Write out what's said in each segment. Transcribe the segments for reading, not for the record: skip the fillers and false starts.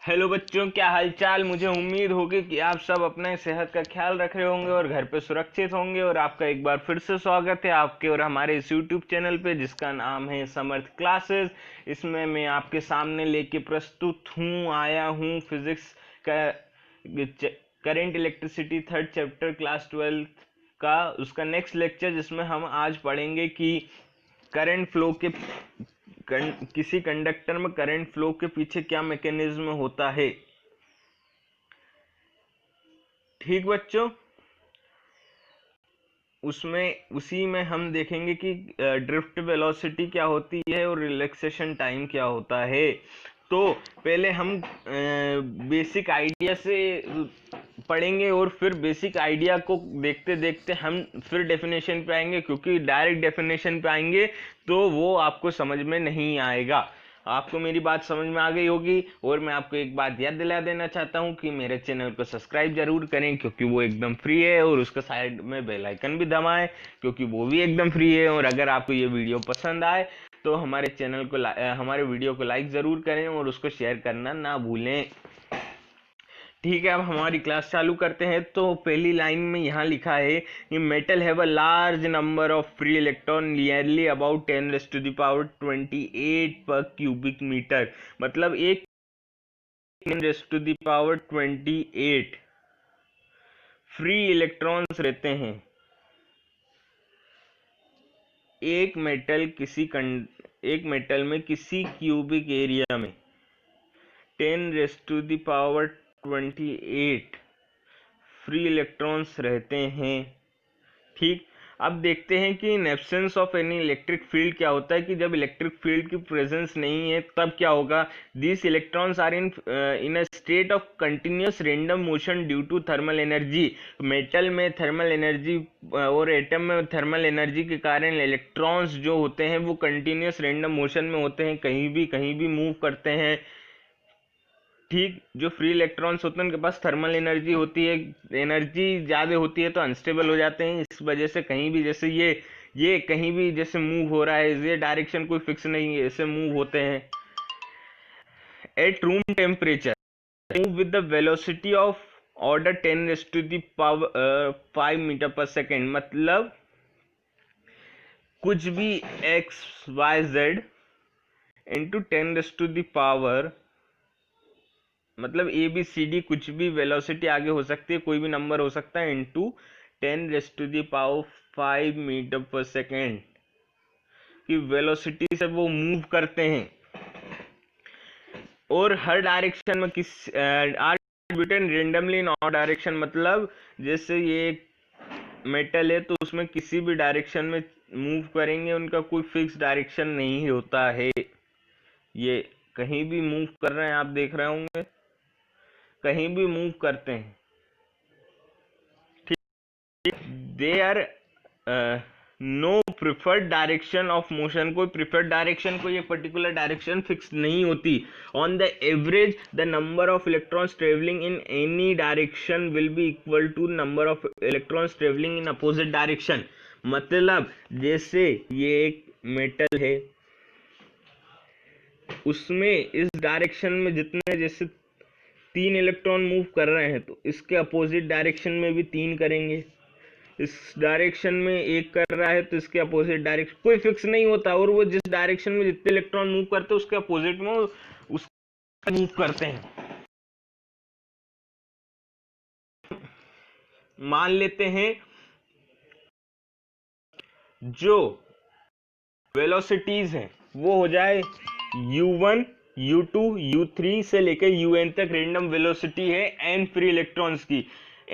Hello बच्चों, क्या हालचाल। मुझे उम्मीद होगी कि आप सब अपने सेहत का ख्याल रख रहे होंगे और घर पे सुरक्षित होंगे। और आपका एक बार फिर से स्वागत है आपके और हमारे इस यूट्यूब चैनल पे जिसका नाम है समर्थ क्लासेस। इसमें मैं आपके सामने लेके प्रस्तुत आया हूँ फिजिक्स का current electricity third chapter class 12 का उसका नेक्स्ट लेक्चर, जिसमें हम आज पढ़ेंगे कि करंट फ्लो के किसी कंडक्टर में करंट फ्लो के पीछे क्या मैकेनिज्म होता है। ठीक बच्चों, उसी में हम देखेंगे कि ड्रिफ्ट वेलोसिटी क्या होती है और रिलैक्सेशन टाइम क्या होता है। तो पहले हम बेसिक आइडिया से पढ़ेंगे और फिर बेसिक आइडिया को देखते देखते हम फिर डेफिनेशन पे आएंगे, क्योंकि डायरेक्ट डेफिनेशन पे आएंगे तो वो आपको समझ में नहीं आएगा। आपको मेरी बात समझ में आ गई होगी। और मैं आपको एक बात याद दिला देना चाहता हूँ कि मेरे चैनल को सब्सक्राइब जरूर करें, क्योंकि वो एकदम फ्री है, और उसका साइड में बेल आइकन भी दबाएं क्योंकि वो भी एकदम फ्री है। और अगर आपको ये वीडियो पसंद आए तो हमारे चैनल को हमारे वीडियो को लाइक जरूर करें और उसको शेयर करना ना भूलें। ठीक है, अब हमारी क्लास चालू करते हैं। तो पहली लाइन में यहाँ लिखा है कि metal have a large number of free electron nearly about 10⁻28 पर क्यूबिक मीटर। मतलब एक 10⁻28 फ्री इलेक्ट्रॉन्स रहते हैं एक मेटल में किसी क्यूबिक एरिया में 10⁻28 फ्री इलेक्ट्रॉन्स रहते हैं। ठीक, अब देखते हैं कि in absence of any electric field क्या होता है कि जब इलेक्ट्रिक फील्ड की प्रेजेंस नहीं है तब क्या होगा। This electrons are in a state of continuous random motion due to thermal energy. Metal में थर्मल एनर्जी और एटम में थर्मल एनर्जी के कारण इलेक्ट्रॉन्स जो होते हैं वो कंटिन्यूस रैंडम मोशन में होते हैं, कहीं भी मूव करते हैं। ठीक, जो फ्री इलेक्ट्रॉन्स होते हैं उनके पास थर्मल एनर्जी होती है, एनर्जी ज़्यादा होती है तो अनस्टेबल हो जाते हैं। इस वजह से कहीं भी, जैसे ये कहीं भी जैसे मूव हो रहा है, ये डायरेक्शन कोई फिक्स नहीं है, ऐसे मूव होते हैं। At room temperature move with the velocity of order 10⁻5 metre per second. मतलब कुछ भी एक्स वाई जेड इंटू 10⁻, मतलब ए बी सी डी कुछ भी वेलोसिटी आगे हो सकती है, कोई भी नंबर हो सकता है, इंटू 10⁻5 मीटर पर सेकेंड की वेलोसिटी से वो मूव करते हैं। और हर डायरेक्शन में are distributed randomly in all direction. मतलब जैसे ये मेटल है तो उसमें किसी भी डायरेक्शन में मूव करेंगे, उनका कोई फिक्स डायरेक्शन नहीं होता है। ये कहीं भी मूव कर रहे हैं, आप देख रहे होंगे कहीं भी मूव करते हैं। ठीक, they are no preferred direction of motion. कोई प्रिफर्ड डायरेक्शन, कोई एक पर्टिकुलर डायरेक्शन फिक्स नहीं होती। On the average the number of electrons travelling in any direction will be equal to number of electrons travelling in opposite direction. मतलब जैसे ये एक metal है, उसमें इस डायरेक्शन में जितने, जैसे 3 इलेक्ट्रॉन मूव कर रहे हैं तो इसके अपोजिट डायरेक्शन में भी 3 करेंगे। इस डायरेक्शन में एक कर रहा है तो इसके अपोजिट डायरेक्शन, कोई फिक्स नहीं होता। और वो जिस डायरेक्शन में जितने इलेक्ट्रॉन मूव करते हैं उसके अपोजिट में उसका मूव करते हैं। मान लेते हैं जो वेलोसिटीज हैं वो हो जाए u1 u2 u3 से लेकर un तक रेंडम वेलोसिटी है n फ्री इलेक्ट्रॉन्स की।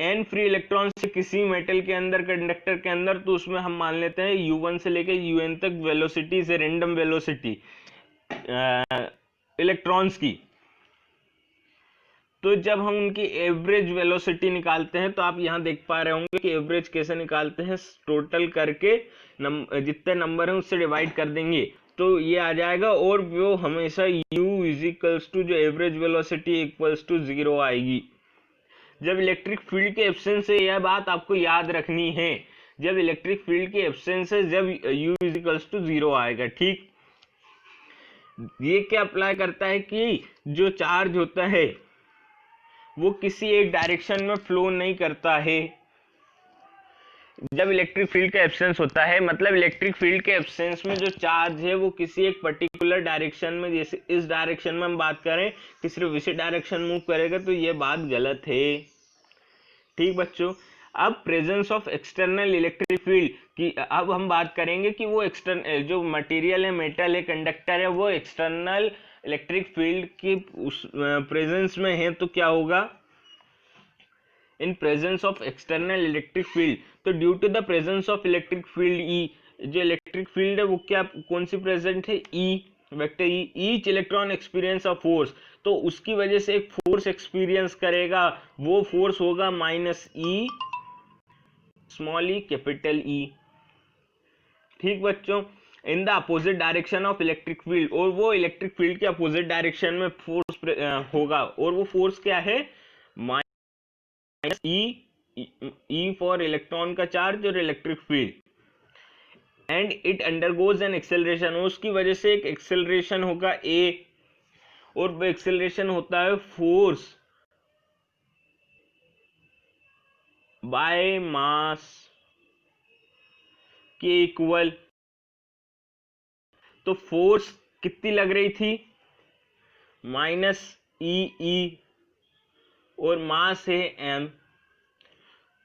n फ्री इलेक्ट्रॉन से किसी मेटल के अंदर, कंडक्टर के अंदर, तो उसमें हम मान लेते हैं u1 से लेकर un तक वेलोसिटी से रेंडम वेलोसिटी इलेक्ट्रॉन्स की। तो जब हम उनकी एवरेज वेलोसिटी निकालते हैं तो आप यहाँ देख पा रहे होंगे कि एवरेज कैसे निकालते हैं। टोटल करके जितने नंबर हैं उससे डिवाइड कर देंगे तो ये आ जाएगा, और वो हमेशा u इजिकल्स टू जो एवरेज वेलोसिटी इक्वल्स टू 0 आएगी। जब इलेक्ट्रिक फील्ड के एब्सेंस है, यह बात आपको याद रखनी है, जब इलेक्ट्रिक फील्ड के एब्सेंस है जब u इजिकल्स टू 0 आएगा। ठीक, ये क्या अप्लाई करता है कि जो चार्ज होता है वो किसी एक डायरेक्शन में फ्लो नहीं करता है। जब इलेक्ट्रिक फील्ड का एब्सेंस होता है, मतलब इलेक्ट्रिक फील्ड के एब्सेंस में जो चार्ज है वो किसी एक पर्टिकुलर डायरेक्शन में, जैसे इस डायरेक्शन में हम बात करें कि सिर्फ इसी डायरेक्शन मूव करेगा, तो ये बात गलत है। ठीक बच्चों, अब presence of external electric field की अब हम बात करेंगे कि वो एक्सटर्नल जो मटेरियल है, मेटल है, कंडक्टर है, वो एक्सटर्नल इलेक्ट्रिक फील्ड की उस प्रेजेंस में है तो क्या होगा। In presence of external electric field, तो due to the presence of electric field E, जो इलेक्ट्रिक फील्ड है वो क्या कौन सी प्रेजेंट है, E, vector E, each electron experience a force, तो उसकी वजह से एक फोर्स एक्सपीरियंस करेगा, वो फोर्स होगा माइनस ई स्मॉल ई कैपिटल ई। ठीक बच्चों, in the opposite direction of electric field, और वो इलेक्ट्रिक फील्ड के अपोजिट डायरेक्शन में फोर्स होगा, और वो फोर्स क्या है, माइनस ई फॉर इलेक्ट्रॉन का चार्ज और electric field, and it undergoes an acceleration, उसकी वजह से एक एक्सेलरेशन होगा ए, और वो एक्सेलरेशन होता है फोर्स बाय मास के इक्वल। तो फोर्स कितनी लग रही थी, माइनस ई, और मास है एम,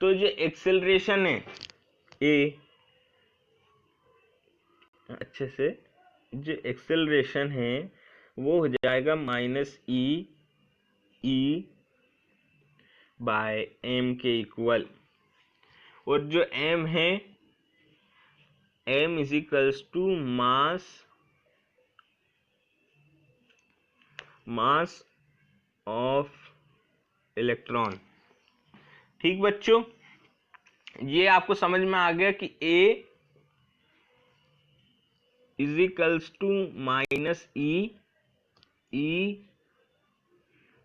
तो जो एक्सेलरेशन है ए, अच्छे से, जो एक्सेलरेशन है वो हो जाएगा माइनस ई बाय एम के इक्वल, और जो एम है, M is equals to mass of electron. ठीक बच्चों, ये आपको समझ में आ गया कि A is equals to minus E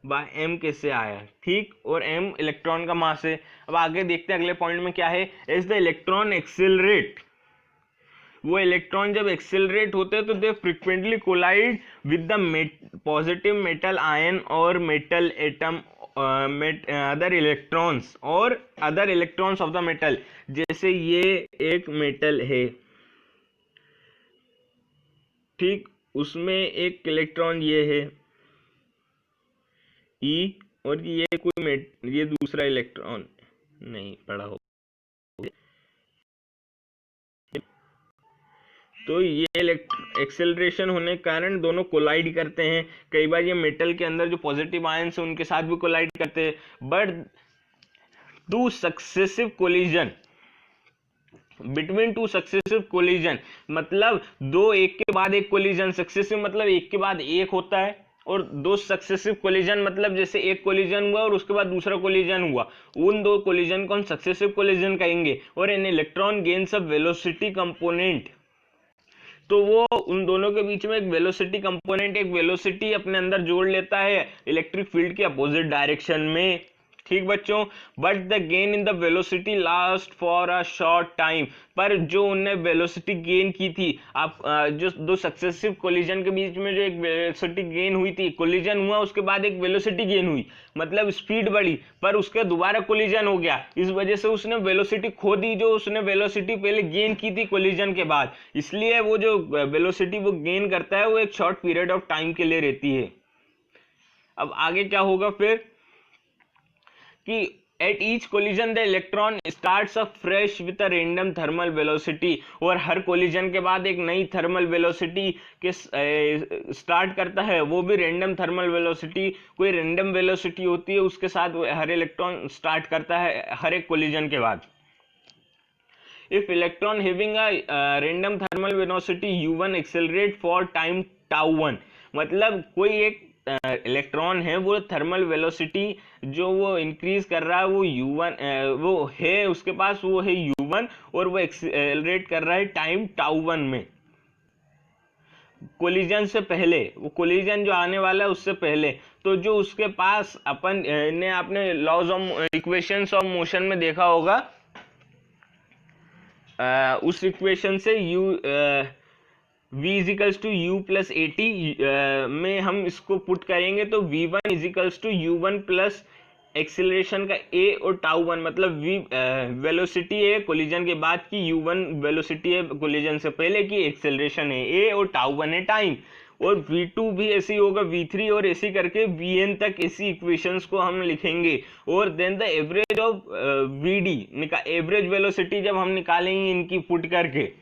by M कैसे आया। ठीक, और एम इलेक्ट्रॉन का मास है। अब आगे देखते हैं अगले पॉइंट में क्या है, एज द इलेक्ट्रॉन एक्सेलरेट, वो इलेक्ट्रॉन जब एक्सेलरेट होते हैं तो they frequently collide with the positive metal ion और मेटल एटम अदर इलेक्ट्रॉन्स और other electrons of the metal, जैसे ये एक मेटल है, ठीक, उसमें एक इलेक्ट्रॉन ये है ई, और ये कोई ये दूसरा इलेक्ट्रॉन नहीं पड़ा हो, तो ये एक्सेलरेशन होने के कारण दोनों कोलाइड करते हैं। कई बार ये मेटल के अंदर जो पॉजिटिव आयंस है उनके साथ भी कोलाइड करते हैं, but two successive collision between two successive collision, मतलब दो एक के बाद एक कोलिजन, सक्सेसिव मतलब एक के बाद एक होता है, और दो सक्सेसिव कोलिजन मतलब जैसे एक कोलिजन हुआ और उसके बाद दूसरा कोलिजन हुआ, उन दो कोलिजन को हम सक्सेसिव कोलिजन कहेंगे। और an electron gains a velocity component, तो वो उन दोनों के बीच में एक वेलोसिटी कंपोनेंट, एक वेलोसिटी अपने अंदर जोड़ लेता है इलेक्ट्रिक फील्ड के अपोजिट डायरेक्शन में। ठीक बच्चों, but the gain in the velocity last for a short time, पर जो उन्हें वेलोसिटी गेन की थी, आप जो दो सक्सेसिव कोलिजन के बीच में जो एक वेलोसिटी गेन हुई थी, कोलिजन हुआ उसके बाद एक वेलोसिटी गेन हुई, मतलब स्पीड बढ़ी, पर उसका दोबारा कोलिजन हो गया, इस वजह से उसने वेलोसिटी खो दी जो उसने वेलोसिटी पहले गेन की थी कोलिजन के बाद। इसलिए वो जो वेलोसिटी वो गेन करता है वो एक शॉर्ट पीरियड ऑफ टाइम के लिए रहती है। अब आगे क्या होगा फिर कि at each collision the electron starts a fresh with a random thermal velocity, और हर कोलिजन के बाद एक नई थर्मल वेलोसिटी के स्टार्ट करता है, वो भी रैंडम थर्मल वेलोसिटी, कोई रैंडम वेलोसिटी होती है उसके साथ हर इलेक्ट्रॉन स्टार्ट करता है हर एक कोलिजन के बाद। If electron having a random thermal velocity u1 accelerate for time τ1, मतलब कोई एक इलेक्ट्रॉन है वो थर्मल वेलोसिटी जो वो इंक्रीज कर रहा है वो u1 वो है उसके पास, वो है u1, और वो एक्सेलरेट कर रहा है टाइम τ1 में, कोलिजन से पहले, वो कोलिजन जो आने वाला है उससे पहले। तो जो उसके पास अपन ने आपने laws of equations of motion में देखा होगा, उस इक्वेशन से v equals to u plus a t में हम इसको पुट करेंगे तो v1 equals to u one plus acceleration का a और टाउ वन, मतलब v वेलोसिटी है कोलिजन के बाद की, u1 वेलोसिटी है कोलिजन से पहले की, एक्सेलरेशन है a और टाउ वन है टाइम, और v2 भी ऐसे ही होगा, v3 और ऐसे करके vn तक ऐसी इक्वेशंस को हम लिखेंगे। और then the average of vd, average velocity जब हम निकालेंगे इनकी पुट करके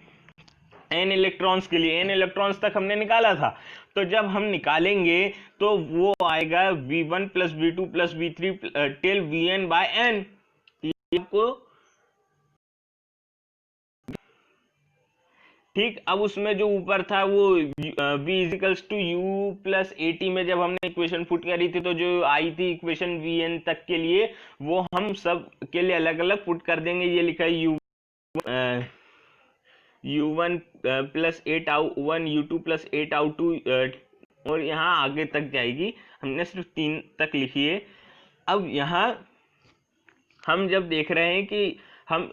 n इलेक्ट्रॉन्स के लिए, n इलेक्ट्रॉन्स तक हमने निकाला था, तो जब हम निकालेंगे तो वो आएगा v1 plus v2 plus v3 till vn by n। को ठीक, अब उसमें जो ऊपर था वो v equals to u plus a t में जब हमने इक्वेशन पुट करी थी तो जो आई थी इक्वेशन vn तक के लिए, वो हम सब के लिए अलग अलग पुट कर देंगे। ये लिखा है u1 plus a tau one, u2 plus a tau two, और यहाँ आगे तक जाएगी, हमने सिर्फ 3 तक लिखी है। अब यहाँ हम जब देख रहे हैं कि हम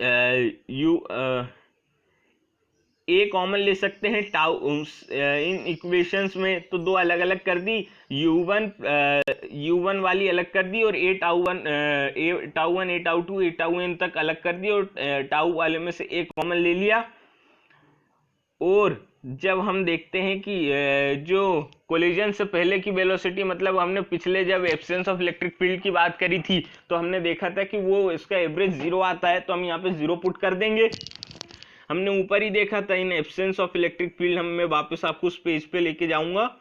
ए कॉमन ले सकते हैं टाउ इन इक्वेशंस में, तो दो अलग अलग कर दी, u1 वाली अलग कर दी, और a tau one a tau two a tau N तक अलग कर दी, और टाउ वाले में से ए कॉमन ले लिया। और जब हम देखते हैं कि जो कोलिजन से पहले की वेलोसिटी, मतलब हमने पिछले जब एब्सेंस ऑफ इलेक्ट्रिक फील्ड की बात करी थी तो हमने देखा था कि वो इसका एवरेज 0 आता है, तो हम यहाँ पे 0 पुट कर देंगे। हमने ऊपर ही देखा था in absence of electric field, मैं वापस आपको उस पेज पे लेके जाऊंगा।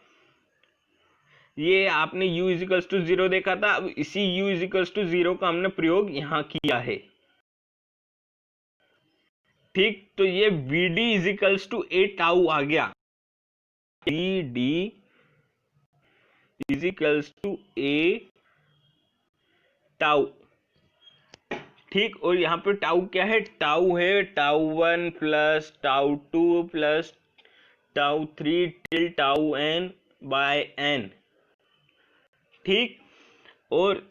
ये आपने u इजिकल्स टू 0 देखा था, अब इसी u इजिकल्स टू 0 का हमने प्रयोग यहाँ किया है। ठीक, तो ये vd इजिकल्स टू ए टाउ आ गया, vd इजिकल्स टू ए टाउ। ठीक, और यहाँ पे टाउ क्या है, टाउ है tau one plus tau two plus tau three till tau N by N. ठीक, और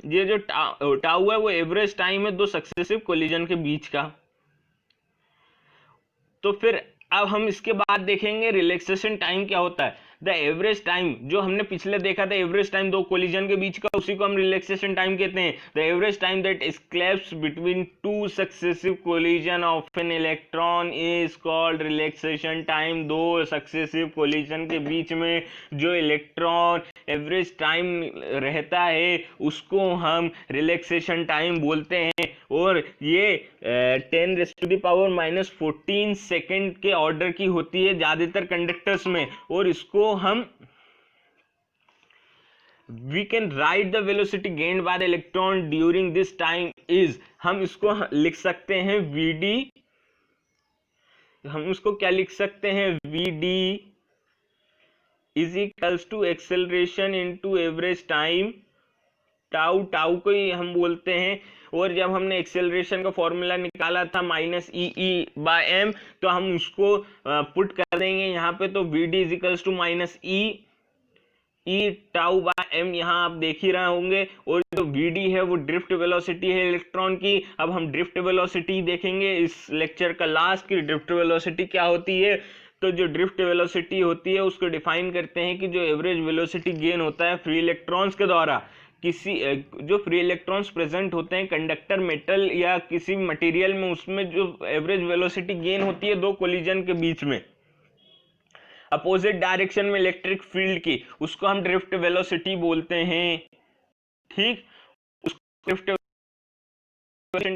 ये जो टाउ है वो एवरेज टाइम है दो सक्सेसिव कोलिजन के बीच का। तो फिर अब हम इसके बाद देखेंगे रिलैक्सेशन टाइम क्या होता है। द एवरेज टाइम, जो हमने पिछले देखा था एवरेज टाइम दो कोलिजन के बीच का, उसी को हम रिलैक्सेशन टाइम कहते हैं। The average time that escapes between two successive collision of an electron is called relaxation time. दो सक्सेसिव कोलिजन के बीच में जो इलेक्ट्रॉन एवरेज टाइम रहता है उसको हम रिलैक्सेशन टाइम बोलते हैं। और ये 10⁻⁻14 सेकेंड के ऑर्डर की होती है ज्यादातर कंडक्टर्स में। और इसको हम we can write the velocity gained by the electron during this time is, हम इसको लिख सकते हैं vd, हम उसको क्या लिख सकते हैं, vd is equals to acceleration into average time, tau, tau को ही हम बोलते हैं। और जब हमने एक्सेलरेशन का फॉर्मूला निकाला था -e/m, तो हम उसको पुट कर देंगे यहाँ पे, तो vd इजिकल्स to -e tau by m, यहाँ आप देख ही रहे होंगे। और जो vd है वो ड्रिफ्ट वेलोसिटी है इलेक्ट्रॉन की। अब हम ड्रिफ्ट वेलोसिटी देखेंगे इस लेक्चर का लास्ट की, ड्रिफ्ट वेलोसिटी क्या होती है। तो जो ड्रिफ्ट वेलोसिटी होती है उसको डिफाइन करते हैं कि जो एवरेज वेलोसिटी गेन होता है फ्री इलेक्ट्रॉन्स के द्वारा, किसी जो फ्री इलेक्ट्रॉन्स प्रेजेंट होते हैं कंडक्टर मेटल या किसी मटेरियल में, उसमें जो एवरेज वेलोसिटी गेन होती है दो कोलिजन के बीच में अपोजिट डायरेक्शन में इलेक्ट्रिक फील्ड की, उसको हम ड्रिफ्ट वेलोसिटी बोलते हैं। ठीक, ड्रिफ्ट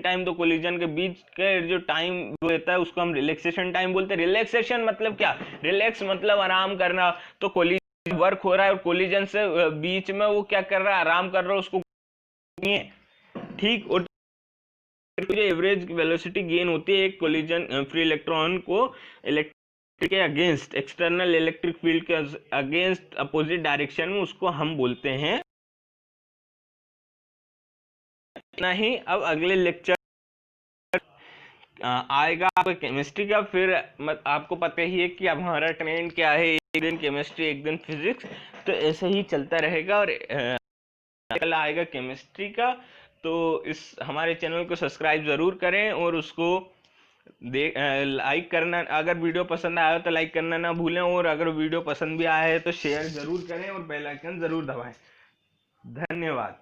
टाइम दो कोलिजन के बीच का जो टाइम रहता है उसको हम रिलैक्सेशन टाइम बोलते हैं। रिलैक्सेशन मतलब क्या, रिलैक्स मतलब आराम करना। तो कोलिजन वर्क हो रहा है और कोलिजन से बीच में वो क्या कर रहा है, आराम कर रहा है, उसको ठीक। और जो एवरेज वेलोसिटी गेन होती है एक कोलिजन फ्री इलेक्ट्रॉन को इलेक्ट्रिक के अगेंस्ट, एक्सटर्नल इलेक्ट्रिक फील्ड के अगेंस्ट अपोजिट डायरेक्शन में, उसको हम बोलते हैं। नहीं, अब अगले लेक्चर आएगा आपका केमिस्ट्री का। फिर आपको पता ही है कि अब हमारा ट्रेंड क्या है, एक दिन केमिस्ट्री एक दिन फिजिक्स, तो ऐसे ही चलता रहेगा। और कल आएगा केमिस्ट्री का, तो इस हमारे चैनल को सब्सक्राइब ज़रूर करें और उसको लाइक करना, अगर वीडियो पसंद आया हो तो लाइक करना ना भूलें, और अगर वीडियो पसंद भी आया है तो शेयर जरूर करें और बेल आइकन जरूर दबाएं। धन्यवाद।